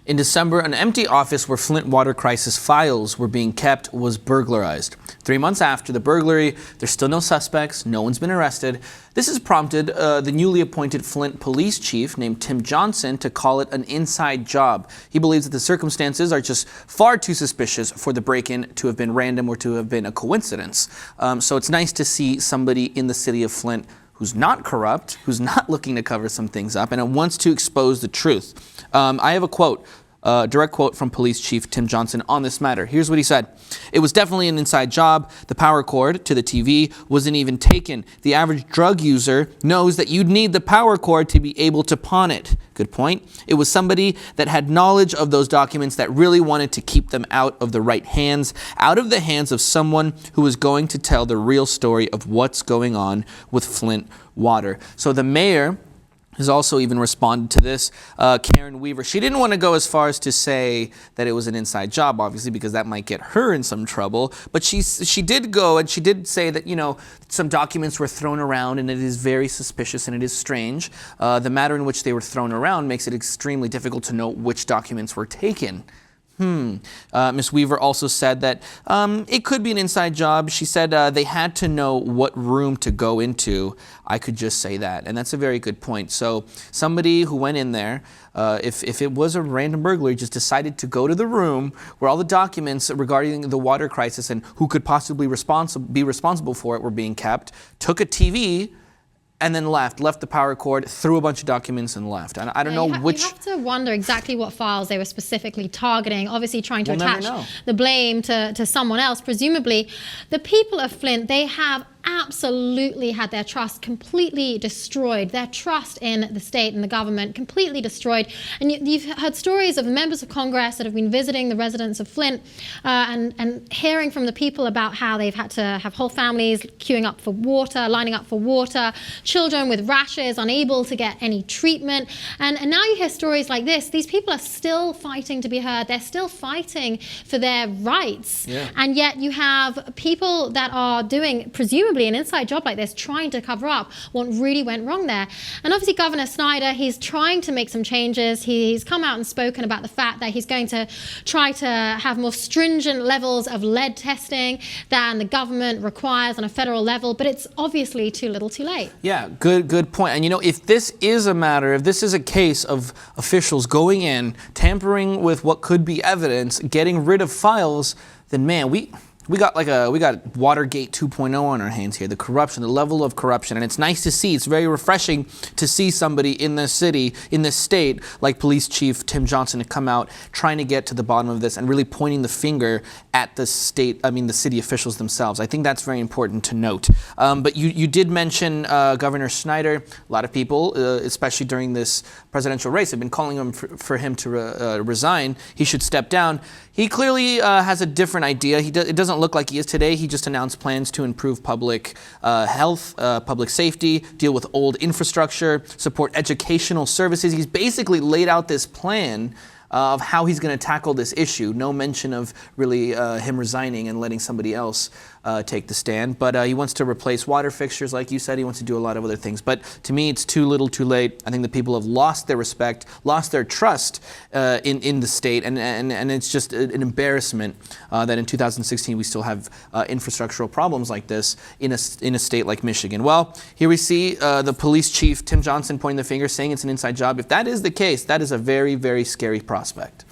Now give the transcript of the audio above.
In December, an empty office where Flint water crisis files were being kept was burglarized. 3 months after the burglary, there's still no suspects, no one's been arrested. This has prompted the newly appointed Flint police chief named Tim Johnson to call it an inside job. He believes that the circumstances are just far too suspicious for the break-in to have been random or to have been a coincidence. So it's nice to see somebody in the city of Flint who's not corrupt, who's not looking to cover some things up, and wants to expose the truth. I have a quote, direct quote from Police Chief Tim Johnson on this matter. Here's what he said. "It was definitely an inside job. The power cord to the TV wasn't even taken. The average drug user knows that you'd need the power cord to be able to pawn it." Good point. "It was somebody that had knowledge of those documents that really wanted to keep them out of the right hands, out of the hands of someone who was going to tell the real story of what's going on with Flint water." So the mayor has also even responded to this, Karen Weaver. She didn't want to go as far as to say that it was an inside job, obviously, because that might get her in some trouble. But she did go and she did say that, you know, some documents were thrown around and it is very suspicious and it is strange. The manner in which they were thrown around makes it extremely difficult to know which documents were taken. Ms. Weaver also said that it could be an inside job. She said they had to know what room to go into. I could just say that. And that's a very good point. So somebody who went in there, if it was a random burglary, just decided to go to the room where all the documents regarding the water crisis and who could possibly be responsible for it were being kept, took a TV, and then left the power cord, threw a bunch of documents and left. And I don't know which... You have to wonder exactly what files they were specifically targeting, obviously trying to attach the blame to someone else. Presumably, the people of Flint, they have absolutely had their trust completely destroyed, their trust in the state and the government completely destroyed. And you've heard stories of members of Congress that have been visiting the residents of Flint and hearing from the people about how they've had to have whole families queuing up for water, lining up for water, children with rashes, unable to get any treatment. And now you hear stories like this. These people are still fighting to be heard. They're still fighting for their rights. Yeah. And yet you have people that are doing, presumably, an inside job like this, trying to cover up what really went wrong there. And obviously Governor Snyder, he's trying to make some changes. He's come out and spoken about the fact that he's going to try to have more stringent levels of lead testing than the government requires on a federal level, but it's obviously too little too late. Yeah, good point. And you know, if this is a case of officials going in, tampering with what could be evidence, getting rid of files, then man, we got Watergate 2.0 on our hands here. The corruption, the level of corruption, and it's nice to see. It's very refreshing to see somebody in this city, in this state, like Police Chief Tim Johnson, to come out trying to get to the bottom of this and really pointing the finger at the city officials themselves. I think that's very important to note. But you did mention Governor Snyder. A lot of people, especially during this presidential race, have been calling for him to resign. He should step down. He clearly has a different idea. It doesn't look like he is today. He just announced plans to improve public health, public safety, deal with old infrastructure, support educational services. He's basically laid out this plan of how he's going to tackle this issue. No mention of really him resigning and letting somebody else take the stand. But he wants to replace water fixtures, like you said. He wants to do a lot of other things. But to me, it's too little too late. I think the people have lost their respect, lost their trust in the state. And it's just an embarrassment that in 2016 we still have infrastructural problems like this in a state like Michigan. Well, here we see the police chief, Tim Johnson, pointing the finger, saying it's an inside job. If that is the case, that is a very, very scary prospect.